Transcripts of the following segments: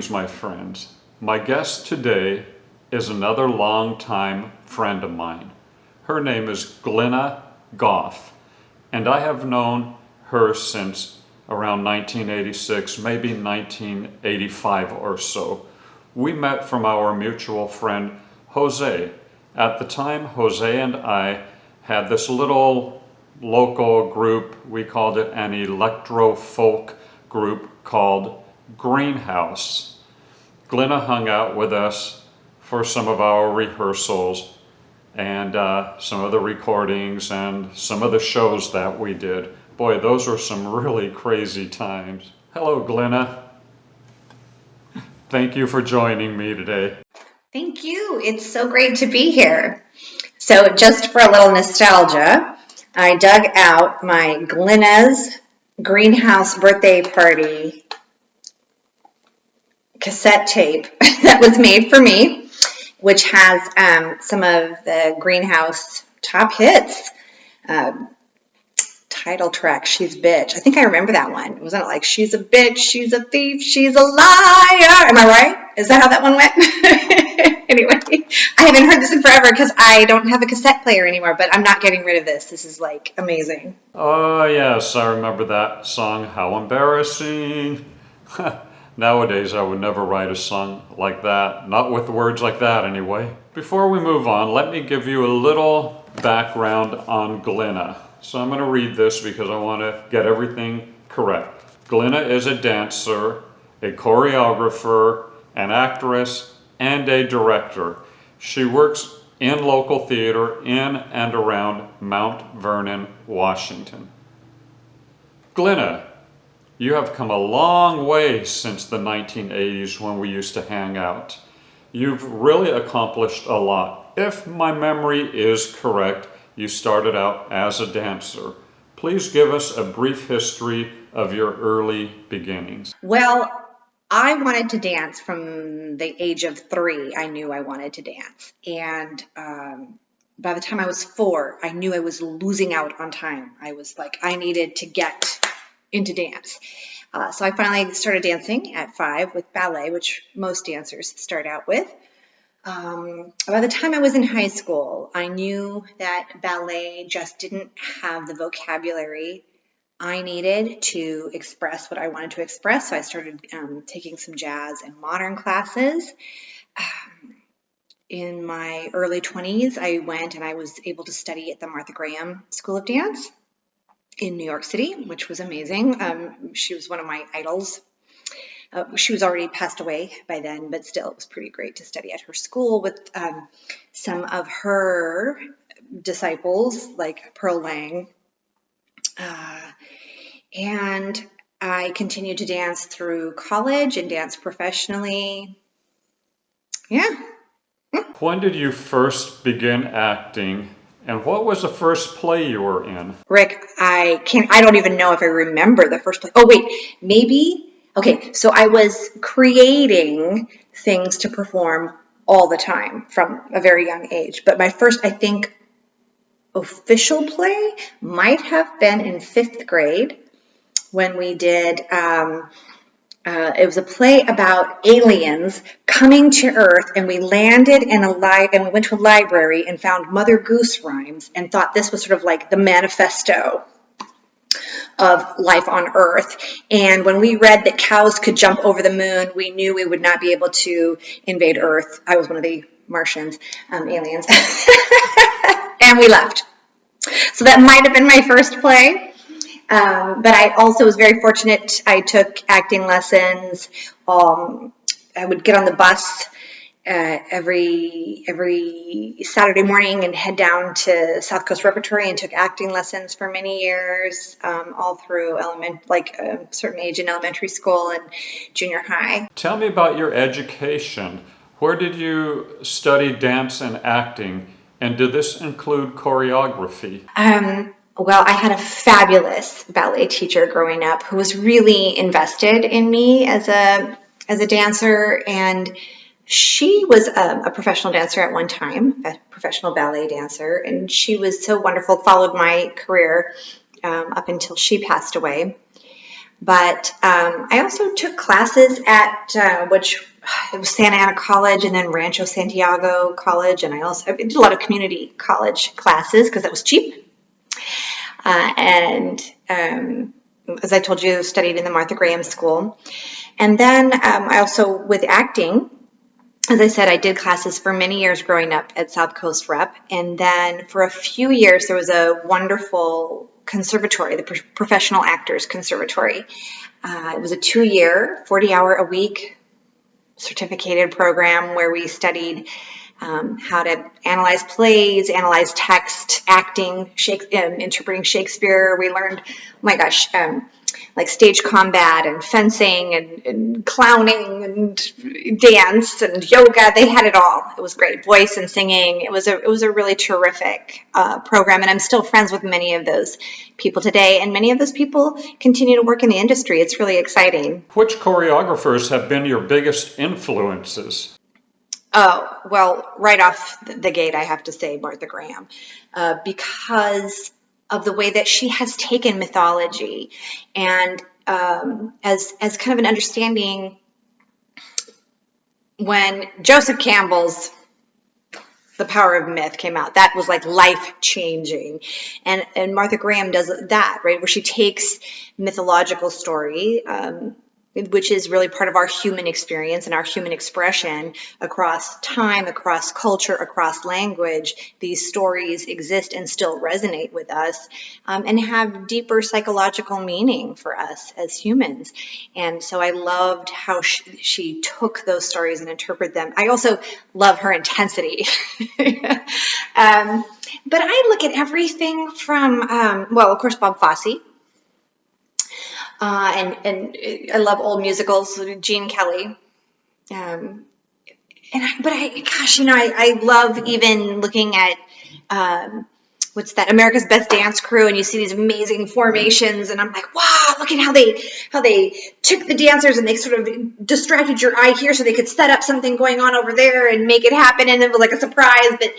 Greetings, my friends. My guest today is another longtime friend of mine. Her name is Glynna Goff, and I have known her since around 1986, maybe 1985 or so. We met from our mutual friend, Jose. At the time, Jose and I had this little local group. We called it an electro-folk group called Greenhouse. Glenna hung out with us for some of our rehearsals and some of the recordings and some of the shows that we did. Boy, those were some really crazy times. Hello, Glenna. Thank you for joining me today. Thank you. It's so great to be here. So just for a little nostalgia, I dug out my Glenna's Greenhouse birthday party cassette tape that was made for me, which has some of the Greenhouse top hits. Title track, She's Bitch. I think I remember that one. Wasn't it like, she's a bitch, she's a thief, she's a liar? Am I right? Is that how that one went? Anyway, I haven't heard this in forever because I don't have a cassette player anymore, but I'm not getting rid of this. This is like amazing. Oh, yes, I remember that song. How embarrassing. Nowadays, I would never write a song like that. Not with words like that, anyway. Before we move on, let me give you a little background on Glenna. So I'm going to read this because I want to get everything correct. Glenna is a dancer, a choreographer, an actress, and a director. She works in local theater in and around Mount Vernon, Washington. Glenna, you have come a long way since the 1980s when we used to hang out. You've really accomplished a lot. If my memory is correct, you started out as a dancer. Please give us a brief history of your early beginnings. Well, I wanted to dance from the age of 3. I knew I wanted to dance. And by the time I was 4, I knew I was losing out on time. I was like, I needed to get into dance. So I finally started dancing at 5 with ballet, which most dancers start out with. By the time I was in high school, I knew that ballet just didn't have the vocabulary I needed to express what I wanted to express. So I started taking some jazz and modern classes. In my early 20s, I went and I was able to study at the Martha Graham School of Dance in New York City, which was amazing. She was one of my idols. She was already passed away by then, but still it was pretty great to study at her school with some of her disciples like Pearl Lang. And I continued to dance through college and dance professionally. Yeah. When did you first begin acting, and what was the first play you were in? Rick, I don't even know if I remember the first play. Oh, wait, maybe. Okay, so I was creating things to perform all the time from a very young age. But my first, I think, official play might have been in 5th grade when we did, it was a play about aliens coming to Earth, and we landed in and we went to a library and found Mother Goose rhymes and thought this was sort of like the manifesto of life on Earth. And when we read that cows could jump over the moon, we knew we would not be able to invade Earth. I was one of the Martians, aliens. And we left. So that might have been my first play. But I also was very fortunate. I took acting lessons. I would get on the bus every Saturday morning and head down to South Coast Conservatory and took acting lessons for many years, all through a certain age in elementary school and junior high. Tell me about your education. Where did you study dance and acting, and did this include choreography? Well, I had a fabulous ballet teacher growing up who was really invested in me as a dancer, and she was a professional dancer at one time, a professional ballet dancer, and she was so wonderful, followed my career up until she passed away. But I also took classes at which it was Santa Ana College and then Rancho Santiago College, and I did a lot of community college classes because that was cheap. And as I told you, studied in the Martha Graham School. And then I also, with acting, as I said, I did classes for many years growing up at South Coast Rep. And then for a few years, there was a wonderful conservatory, the Professional Actors Conservatory. It was a 2-year, 40-hour-a-week certificated program where we studied how to analyze plays, analyze text, acting, interpreting Shakespeare. We learned, oh my gosh, like stage combat and fencing and clowning and dance and yoga. They had it all. It was great. Voice and singing. It was a really terrific program, and I'm still friends with many of those people today, and many of those people continue to work in the industry. It's really exciting. Which choreographers have been your biggest influences? Oh, well, right off the gate, I have to say Martha Graham, because of the way that she has taken mythology and as kind of an understanding. When Joseph Campbell's The Power of Myth came out, that was like life-changing. And Martha Graham does that, right, where she takes mythological story, which is really part of our human experience and our human expression across time, across culture, across language. These stories exist and still resonate with us, and have deeper psychological meaning for us as humans. And so I loved how she took those stories and interpreted them. I also love her intensity. But I look at everything from, well, of course, Bob Fosse. And I love old musicals, Gene Kelly. I love even looking at, what's that, America's Best Dance Crew, and you see these amazing formations, and I'm like, wow, look at how they took the dancers and they sort of distracted your eye here so they could set up something going on over there and make it happen, and it was like a surprise. But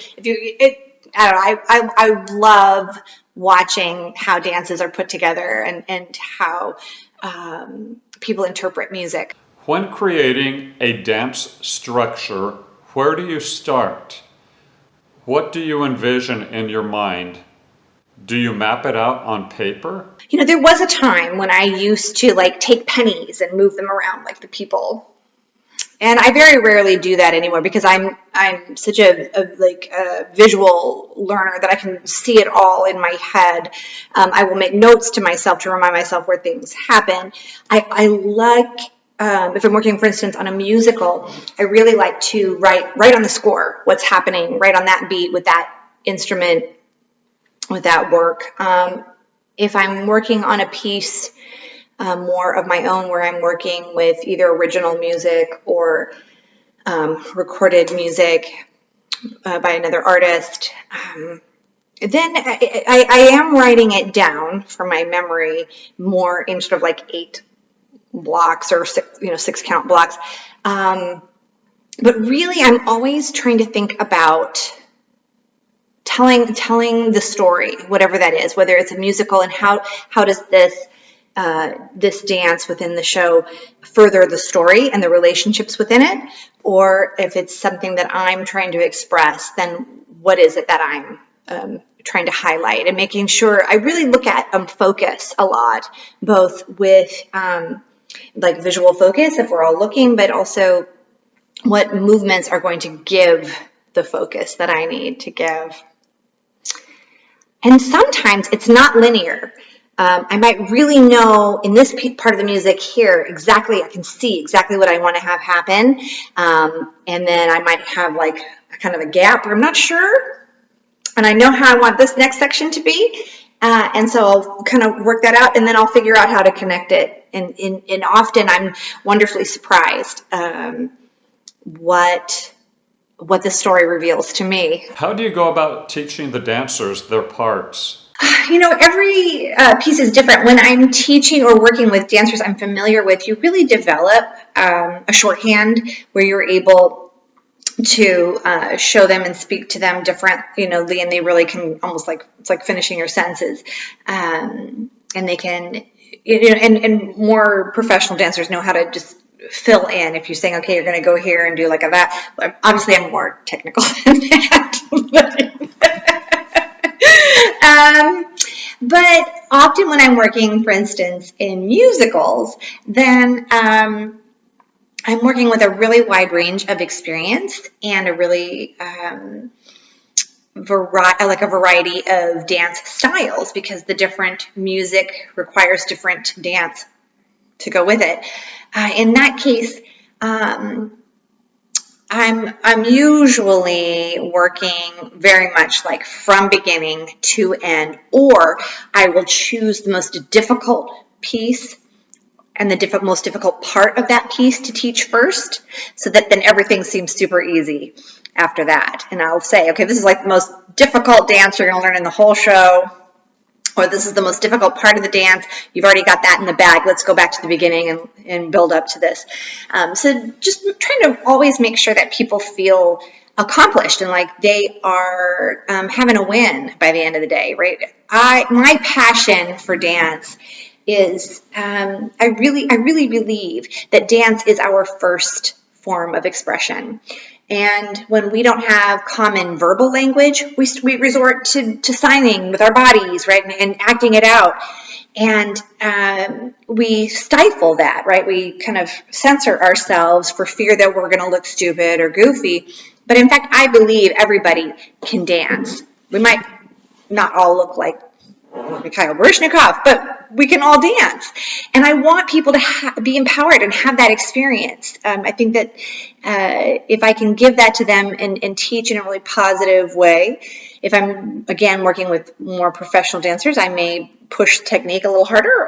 I love watching how dances are put together and how people interpret music. When creating a dance structure, where do you start? What do you envision in your mind? Do you map it out on paper? You know, there was a time when I used to take pennies and move them around like the people. And I very rarely do that anymore because I'm such a visual learner that I can see it all in my head. I will make notes to myself to remind myself where things happen. I like, if I'm working, for instance, on a musical, I really like to write on the score what's happening, right on that beat with that instrument, with that work. If I'm working on a piece more of my own, where I'm working with either original music or recorded music by another artist, then I am writing it down from my memory more in sort of like 8 blocks or 6 count blocks. But really, I'm always trying to think about telling the story, whatever that is, whether it's a musical, and how does this dance within the show further the story and the relationships within it, or if it's something that I'm trying to express, then what is it that I'm trying to highlight, and making sure I really look at focus a lot, both with like visual focus if we're all looking, but also what movements are going to give the focus that I need to give. And sometimes it's not linear. I might really know in this part of the music here exactly, I can see exactly what I want to have happen. And then I might have like kind of a gap where I'm not sure. And I know how I want this next section to be. And so I'll kind of work that out, and then I'll figure out how to connect it. And often I'm wonderfully surprised what the story reveals to me. How do you go about teaching the dancers their parts? You know, every piece is different. When I'm teaching or working with dancers I'm familiar with, you really develop a shorthand where you're able to show them and speak to them differently, and they really can almost it's like finishing your sentences. And they can and more professional dancers know how to just fill in. If you're saying, okay, you're going to go here and do like a that. Obviously, I'm more technical than that. But often when I'm working, for instance, in musicals, then I'm working with a really wide range of experience and a really a variety of dance styles, because the different music requires different dance to go with it. In that case, I'm usually working very much like from beginning to end, or I will choose the most difficult piece and the most difficult part of that piece to teach first, so that then everything seems super easy after that. And I'll say, okay, this is like the most difficult dance you're going to learn in the whole show, or this is the most difficult part of the dance. You've already got that in the bag. Let's go back to the beginning and build up to this. So just trying to always make sure that people feel accomplished and like they are having a win by the end of the day, right? My passion for dance is I really believe that dance is our first form of expression. And when we don't have common verbal language, we resort to signing with our bodies, right, and acting it out. And we stifle that, right? We kind of censor ourselves for fear that we're going to look stupid or goofy. But in fact, I believe everybody can dance. We might not all look like Mikhail Baryshnikov, but we can all dance. And I want people to be empowered and have that experience. I think that if I can give that to them and teach in a really positive way, if I'm, again, working with more professional dancers, I may push technique a little harder,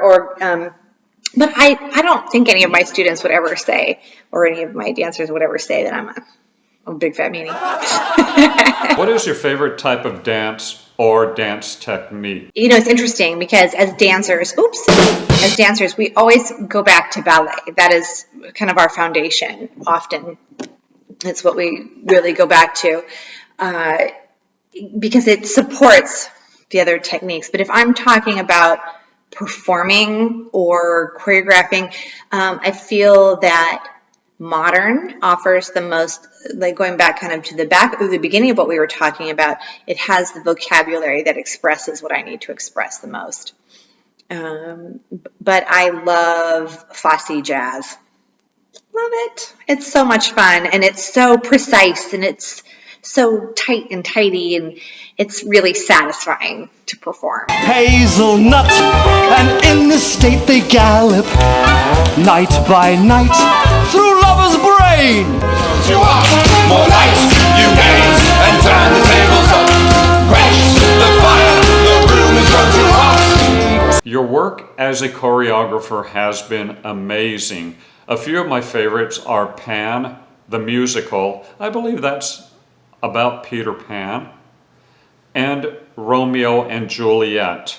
but I don't think any of my students would ever say, or any of my dancers would ever say that I'm a big fat meanie. What is your favorite type of dance or dance technique? It's interesting because as dancers, we always go back to ballet. That is kind of our foundation. Often it's what we really go back to because it supports the other techniques. But if I'm talking about performing or choreographing, I feel that modern offers the most, like going back kind of to the beginning of what we were talking about, it has the vocabulary that expresses what I need to express the most. But I love Fosse jazz. Love it. It's so much fun, and it's so precise, and it's so tight and tidy, and it's really satisfying to perform. Hazelnut, and in the state they gallop, night by night, through lover's brain. You want more lights, you gaze, and turn the tables up. Quench the fire, the room is run too hot. Your work as a choreographer has been amazing. A few of my favorites are Pan, the musical. I believe that's about Peter Pan. And Romeo and Juliet.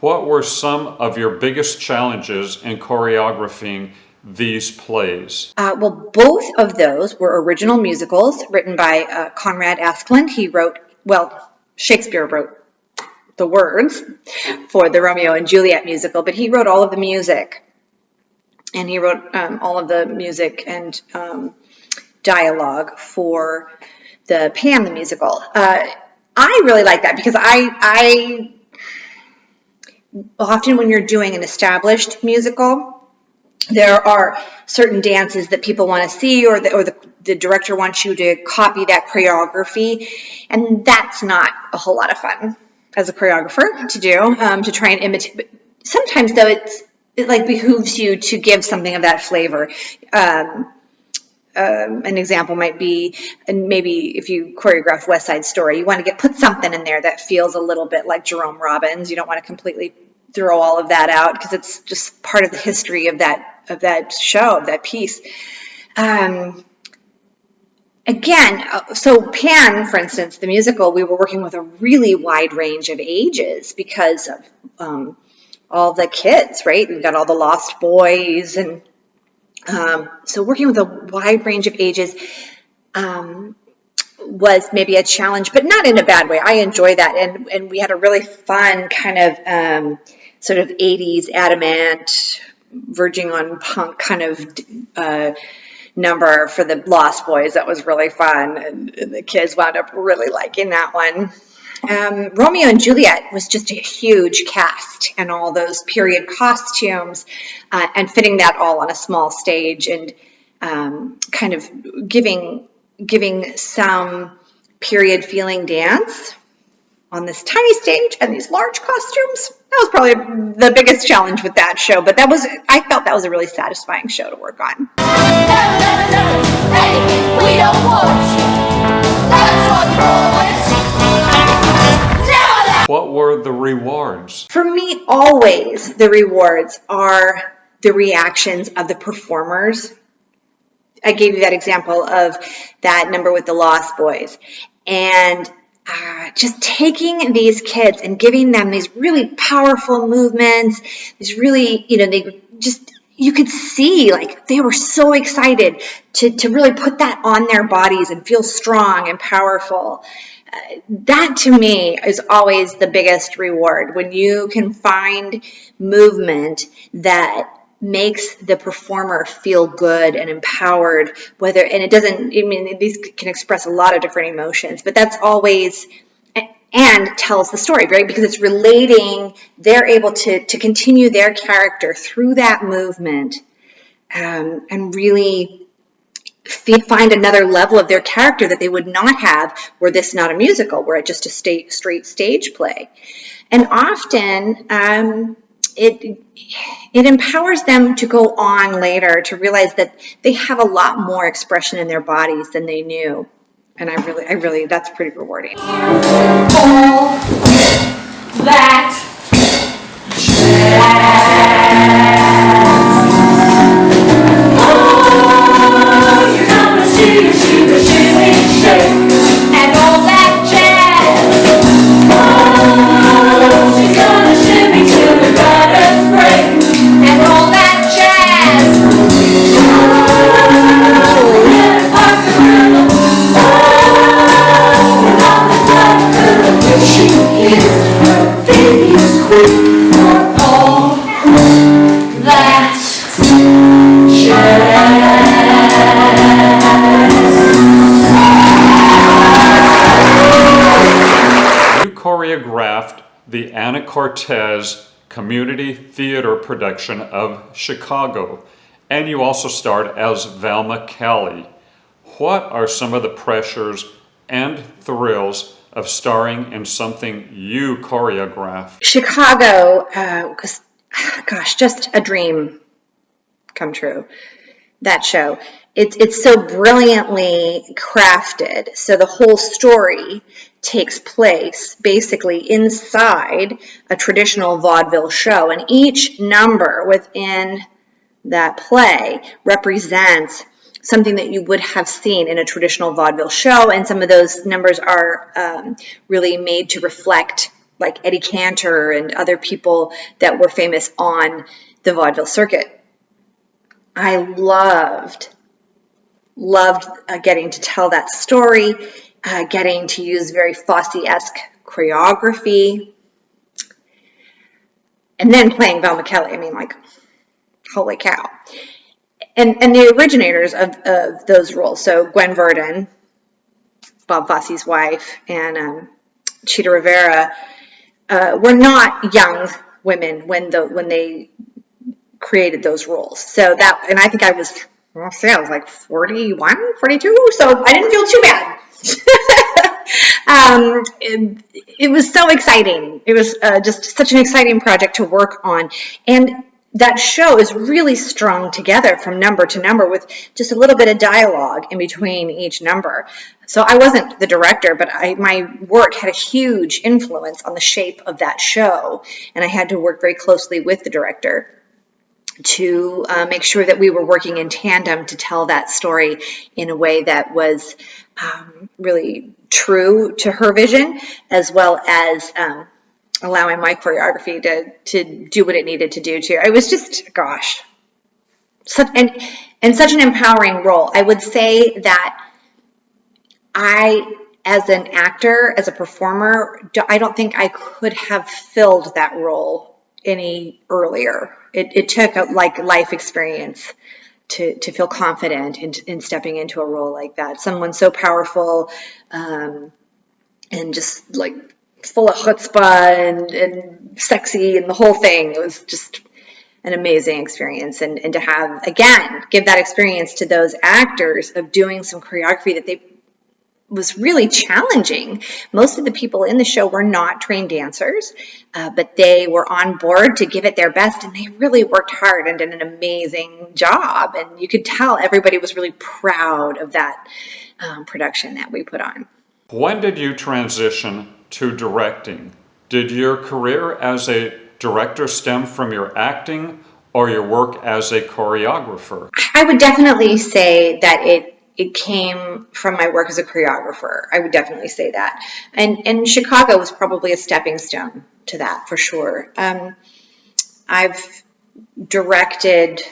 What were some of your biggest challenges in choreographing these plays? Well, both of those were original musicals written by Conrad Asplund. Shakespeare wrote the words for the Romeo and Juliet musical, but he wrote all of the music. And he wrote all of the music and dialogue for the Pan, the musical. I really like that because I often when you're doing an established musical, there are certain dances that people want to see, or the director wants you to copy that choreography, and that's not a whole lot of fun as a choreographer to do, to try and imitate. But sometimes, though, it like behooves you to give something of that flavor. An example might be, and maybe if you choreograph West Side Story, you want to put something in there that feels a little bit like Jerome Robbins. You don't want to completely throw all of that out because it's just part of the history of that show, of that piece. Again, so Pan, for instance, the musical, we were working with a really wide range of ages because of all the kids, right? We've got all the lost boys, and so working with a wide range of ages. was maybe a challenge, but not in a bad way. I enjoy that. And we had a really fun kind of sort of 80s Adamant, verging on punk kind of number for the Lost Boys. That was really fun. And the kids wound up really liking that one. Romeo and Juliet was just a huge cast, and all those period costumes, and fitting that all on a small stage, and kind of giving some period feeling dance on this tiny stage and these large costumes. That was probably the biggest challenge with that show, but I felt that was a really satisfying show to work on. We don't want you. That's what boys. What were the rewards? For me, always the rewards are the reactions of the performers. I gave you that example of that number with the Lost Boys. And just taking these kids and giving them these really powerful movements, these really, you could see like they were so excited to really put that on their bodies and feel strong and powerful. That to me is always the biggest reward, when you can find movement that makes the performer feel good and empowered, these can express a lot of different emotions, but that's always, and tells the story, right? Because it's relating, they're able to continue their character through that movement, and really find another level of their character that they would not have were this not a musical, were it just a straight stage play. And often it empowers them to go on later to realize that they have a lot more expression in their bodies than they knew. And I really, that's pretty rewarding. All that and all that jazz. Oh, she's gonna shimmy till the gutters break. And all that jazz. Oh, and park the rhythm. Oh, and all the rhythm. She is her baby's queen for all that jazz. Choreographed the Anacortes Community Theater production of Chicago, and you also starred as Velma Kelly. What are some of the pressures and thrills of starring in something you choreographed? Chicago, just a dream come true. That show. It's so brilliantly crafted. So the whole story takes place basically inside a traditional vaudeville show, and each number within that play represents something that you would have seen in a traditional vaudeville show, and some of those numbers are really made to reflect like Eddie Cantor and other people that were famous on the vaudeville circuit. I loved getting to tell that story, getting to use very Fosse-esque choreography, and then playing Velma Kelly. I mean, like, holy cow. And the originators of those roles, so Gwen Verdon, Bob Fosse's wife, and Chita Rivera, were not young women when they created those roles. So that, and I think I was like 41, 42, so I didn't feel too bad. It was so exciting. It was just such an exciting project to work on. And that show is really strung together from number to number with just a little bit of dialogue in between each number. So I wasn't the director, but my work had a huge influence on the shape of that show. And I had to work very closely with the director to make sure that we were working in tandem to tell that story in a way that was really true to her vision, as well as allowing my choreography to do what it needed to do too. It was just, such an empowering role. I would say that as an actor, as a performer, I don't think I could have filled that role any earlier. It took a life experience to feel confident in stepping into a role like that. Someone so powerful, and just like full of chutzpah and sexy and the whole thing. It was just an amazing experience. And to have, again, give that experience to those actors of doing some choreography that was really challenging. Most of the people in the show were not trained dancers, but they were on board to give it their best, and they really worked hard and did an amazing job. And you could tell everybody was really proud of that production that we put on. When did you transition to directing? Did your career as a director stem from your acting or your work as a choreographer? I would definitely say that it came from my work as a choreographer. I would definitely say that. And Chicago was probably a stepping stone to that, for sure. I've directed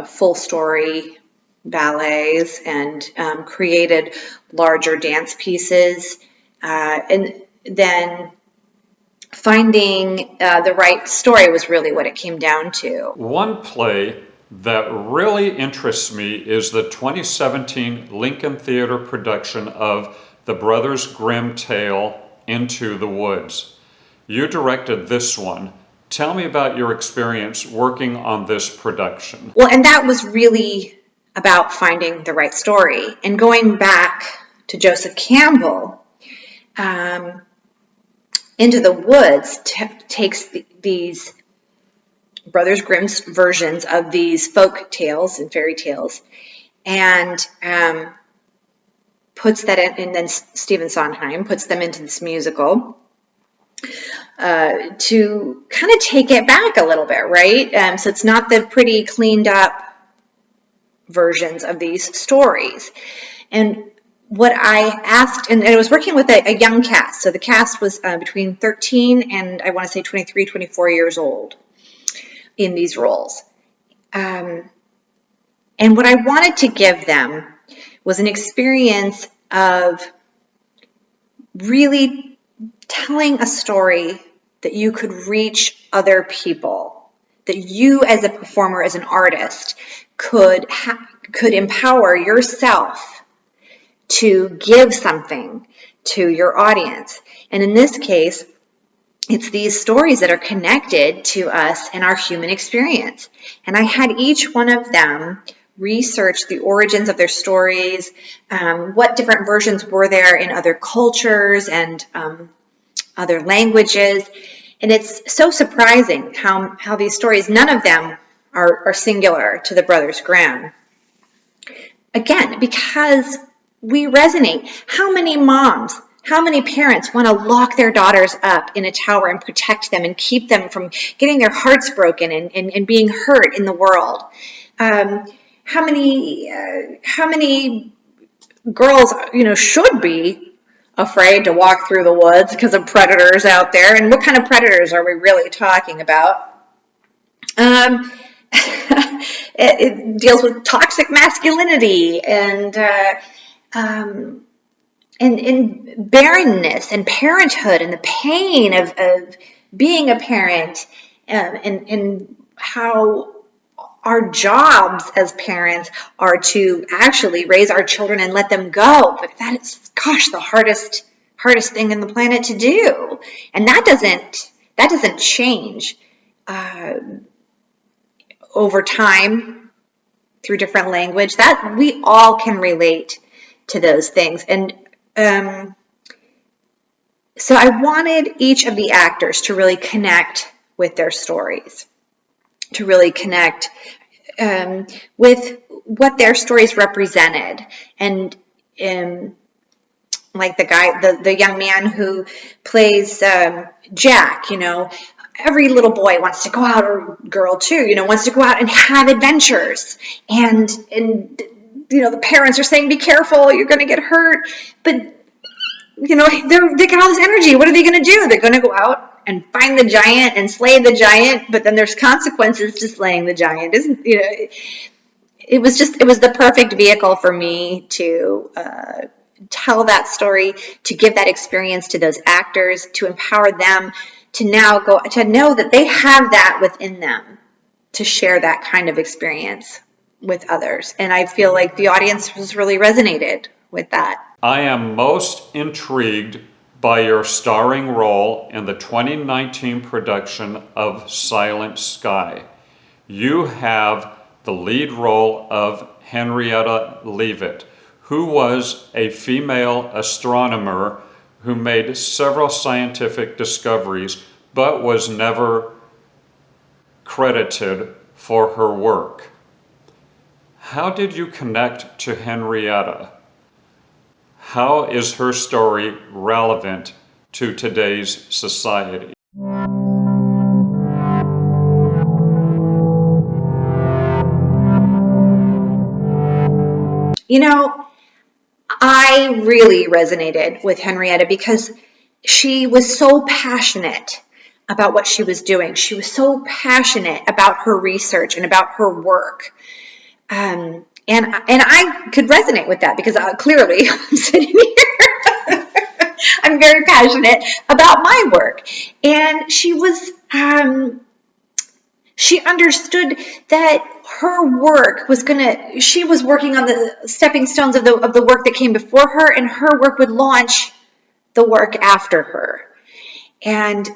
full story ballets and created larger dance pieces. And then finding the right story was really what it came down to. One play that really interests me is the 2017 Lincoln Theater production of the Brothers Grimm tale, Into the Woods. You directed this one. Tell me about your experience working on this production. Well, and that was really about finding the right story. And going back to Joseph Campbell, Into the Woods takes these Brothers Grimm's versions of these folk tales and fairy tales, and puts that in, and then Stephen Sondheim puts them into this musical to kind of take it back a little bit, right? So it's not the pretty cleaned up versions of these stories. And what I asked, and I was working with a young cast, so the cast was between 13 and I want to say 23, 24 years old in these roles. And what I wanted to give them was an experience of really telling a story that you could reach other people, that you as a performer, as an artist, could empower yourself to give something to your audience. And in this case, it's these stories that are connected to us and our human experience. And I had each one of them research the origins of their stories, what different versions were there in other cultures and other languages. And it's so surprising how these stories, none of them are singular to the Brothers Grimm. Again, because we resonate. How many moms, how many parents want to lock their daughters up in a tower and protect them and keep them from getting their hearts broken and being hurt in the world? How many girls, should be afraid to walk through the woods because of predators out there? And what kind of predators are we really talking about? It deals with toxic masculinity and barrenness and parenthood and the pain of being a parent, and how our jobs as parents are to actually raise our children and let them go. But that is, the hardest thing in the planet to do. And that doesn't change over time through different language. That we all can relate to those things. And so I wanted each of the actors to really connect with their stories, to really connect with what their stories represented. And like the young man who plays Jack, every little boy wants to go out, or girl too, wants to go out and have adventures. And the parents are saying, be careful, you're going to get hurt. But, they got all this energy. What are they going to do? They're going to go out and find the giant and slay the giant, but then there's consequences to slaying the giant. It was the perfect vehicle for me to tell that story, to give that experience to those actors, to empower them to now go to know that they have that within them to share that kind of experience with others. And I feel like the audience was really resonated with that. I am most intrigued by your starring role in the 2019 production of Silent Sky. You have the lead role of Henrietta Leavitt, who was a female astronomer who made several scientific discoveries but was never credited for her work. How did you connect to Henrietta? How is her story relevant to today's society? You know, I really resonated with Henrietta because she was so passionate about what she was doing. She was so passionate about her research and about her work. And I could resonate with that because clearly I'm sitting here. I'm very passionate about my work. And she was, she understood that her work was she was working on the stepping stones of the work that came before her, and her work would launch the work after her. And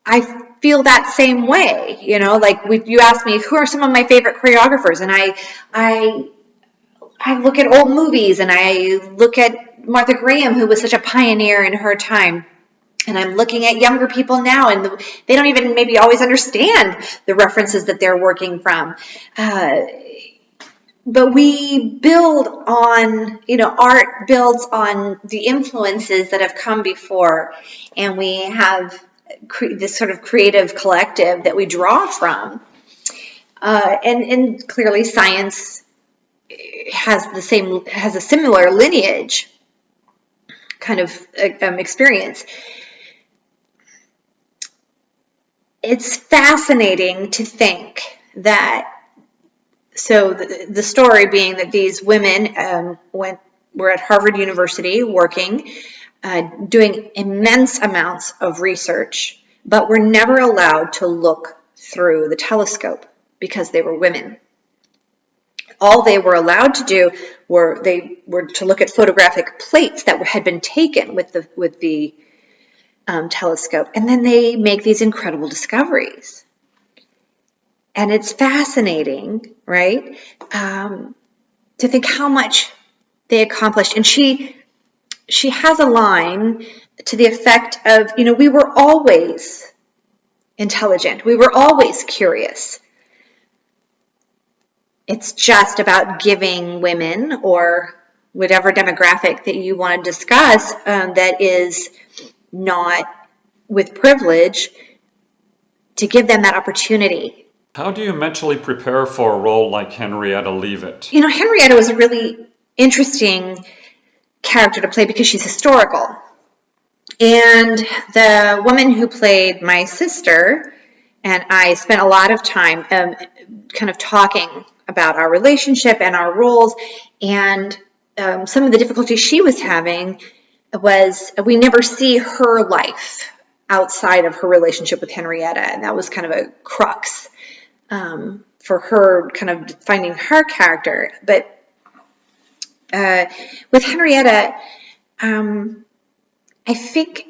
I feel that same way, you know, like you asked me, who are some of my favorite choreographers? And I look at old movies and I look at Martha Graham, who was such a pioneer in her time. And I'm looking at younger people now, and they don't even maybe always understand the references that they're working from. But we build on, you know, art builds on the influences that have come before, and we have this sort of creative collective that we draw from. And clearly science has a similar lineage kind of experience. It's fascinating to think that, so the story being that these women were at Harvard University working, doing immense amounts of research, but were never allowed to look through the telescope because they were women. All they were allowed to do were to look at photographic plates that had been taken with the telescope, and then they make these incredible discoveries. And it's fascinating, right, to think how much they accomplished. And she has a line to the effect of, you know, we were always intelligent. We were always curious. It's just about giving women, or whatever demographic that you want to discuss, that is not with privilege, to give them that opportunity. How do you mentally prepare for a role like Henrietta Leavitt? You know, Henrietta was a really interesting character to play because she's historical. And the woman who played my sister and I spent a lot of time kind of talking about our relationship and our roles. And some of the difficulties she was having was we never see her life outside of her relationship with Henrietta. And that was kind of a crux for her kind of finding her character. But with Henrietta, I think,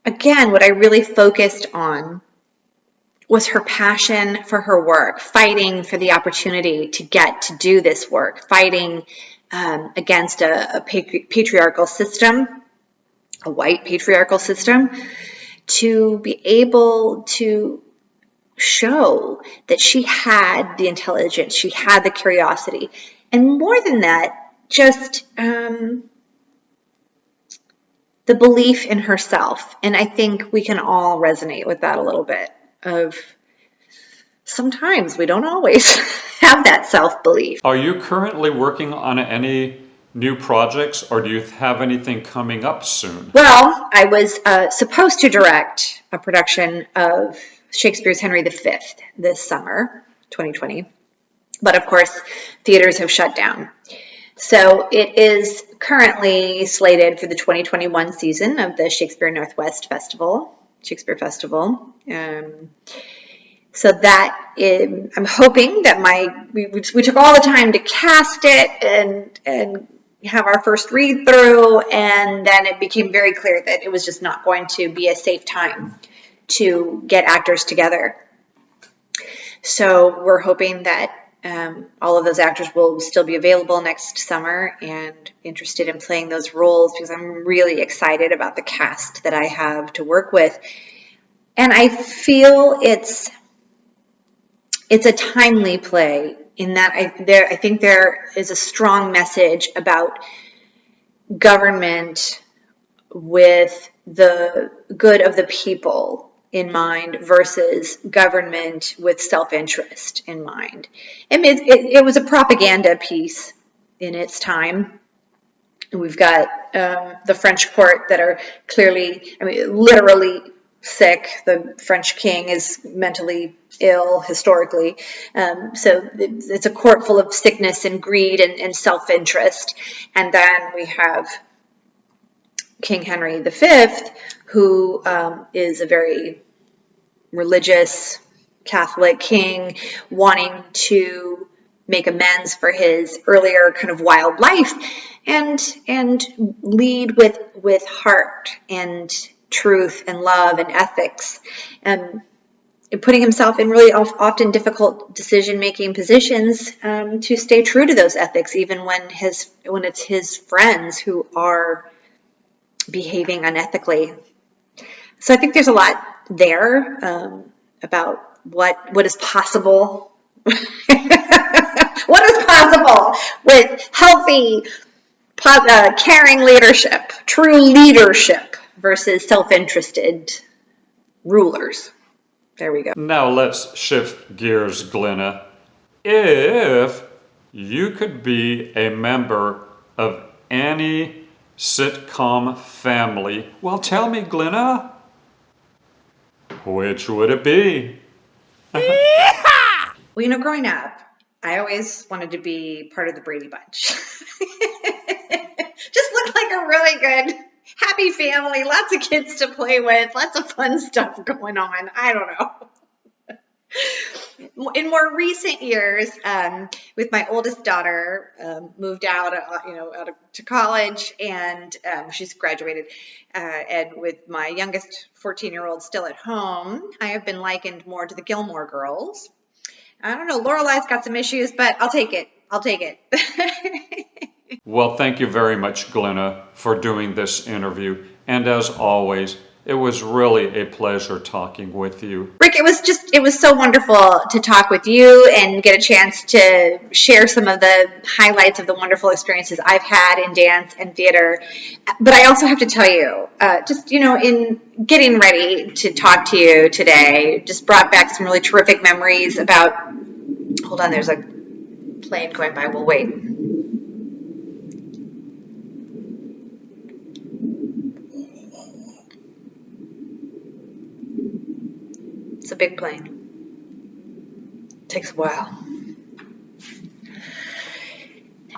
again, what I really focused on was her passion for her work, fighting for the opportunity to get to do this work, fighting against a patriarchal system, a white patriarchal system, to be able to show that she had the intelligence, she had the curiosity, and more than that, just the belief in herself. And I think we can all resonate with that a little bit, of sometimes we don't always have that self-belief. Are you currently working on any new projects, or do you have anything coming up soon? Well, I was supposed to direct a production of Shakespeare's Henry V this summer, 2020. But of course, theaters have shut down. So it is currently slated for the 2021 season of the Shakespeare Northwest Festival, Shakespeare Festival. So that I'm hoping that we took all the time to cast it and have our first read through, and then it became very clear that it was just not going to be a safe time to get actors together. So we're hoping that all of those actors will still be available next summer and interested in playing those roles, because I'm really excited about the cast that I have to work with. And I feel it's a timely play in that I think there is a strong message about government with the good of the people in mind versus government with self-interest in mind. I mean, it was a propaganda piece in its time. We've got the French court that are clearly, I mean, literally sick. The French king is mentally ill historically. So it's a court full of sickness and greed and self-interest. And then we have King Henry V, who is a very religious Catholic king, wanting to make amends for his earlier kind of wild life and lead with heart and truth and love and ethics, and putting himself in really often difficult decision-making positions to stay true to those ethics, even when it's his friends who are behaving unethically. So I think there's a lot there about what is possible. What is possible with healthy, caring leadership, true leadership versus self-interested rulers. There we go. Now let's shift gears, Glenna. If you could be a member of any sitcom family, well, tell me, Glenna, which would it be? Well, growing up, I always wanted to be part of the Brady Bunch. Just looked like a really good, happy family, lots of kids to play with, lots of fun stuff going on. I don't know. In more recent years, with my oldest daughter, moved out to college, and she's graduated, and with my youngest 14-year-old still at home, I have been likened more to the Gilmore Girls. I don't know, Lorelai's got some issues, but I'll take it. Well, thank you very much, Glenna, for doing this interview. And as always, it was really a pleasure talking with you. Rick, it was so wonderful to talk with you and get a chance to share some of the highlights of the wonderful experiences I've had in dance and theater. But I also have to tell you, in getting ready to talk to you today, just brought back some really terrific memories about, hold on, there's a plane going by, we'll wait. It's a big plane. Takes a while.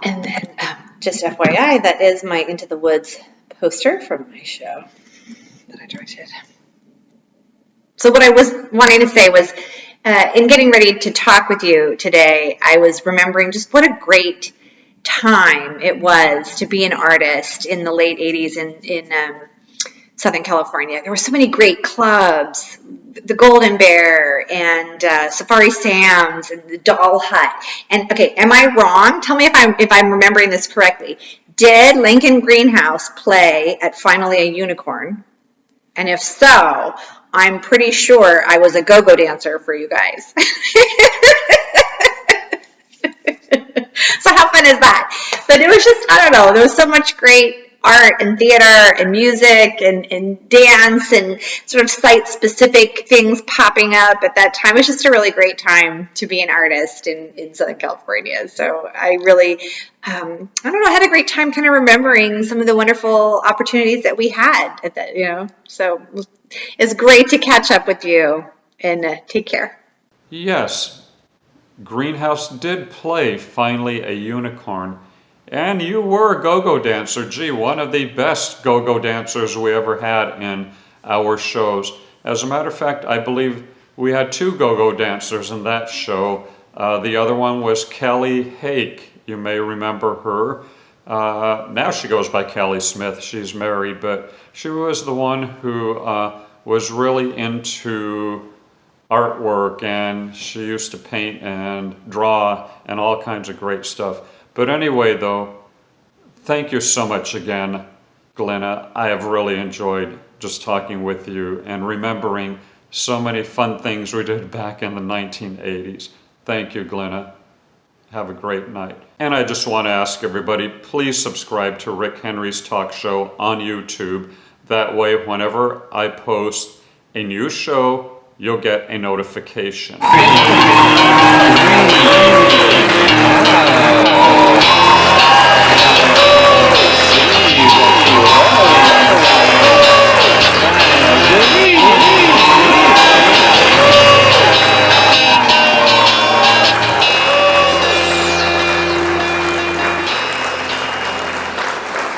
And then, just FYI, that is my Into the Woods poster from my show that I directed. So what I was wanting to say was, in getting ready to talk with you today, I was remembering just what a great time it was to be an artist in the late 80s in Southern California. There were so many great clubs, the Golden Bear and Safari Sam's and the Doll Hut. And okay, am I wrong? Tell me if I'm remembering this correctly. Did Lincoln Greenhouse play at Finally a Unicorn? And if so, I'm pretty sure I was a go-go dancer for you guys. So how fun is that? But it was just, I don't know, there was so much great art and theater and music and dance and sort of site-specific things popping up at that time. It was just a really great time to be an artist in Southern California. So I really, I don't know, I had a great time kind of remembering some of the wonderful opportunities that we had at that, So it's great to catch up with you, and take care. Yes, Greenhouse did play Finally a Unicorn, And you were a go-go dancer. Gee, one of the best go-go dancers we ever had in our shows. As a matter of fact, I believe we had 2 go-go dancers in that show. The other one was Kelly Hake. You may remember her. Now she goes by Kelly Smith. She's married, but she was the one who was really into artwork, and she used to paint and draw and all kinds of great stuff. But anyway, though, thank you so much again, Glenna. I have really enjoyed just talking with you and remembering so many fun things we did back in the 1980s. Thank you, Glenna. Have a great night. And I just want to ask everybody, please subscribe to Rick Henry's talk show on YouTube. That way, whenever I post a new show, you'll get a notification.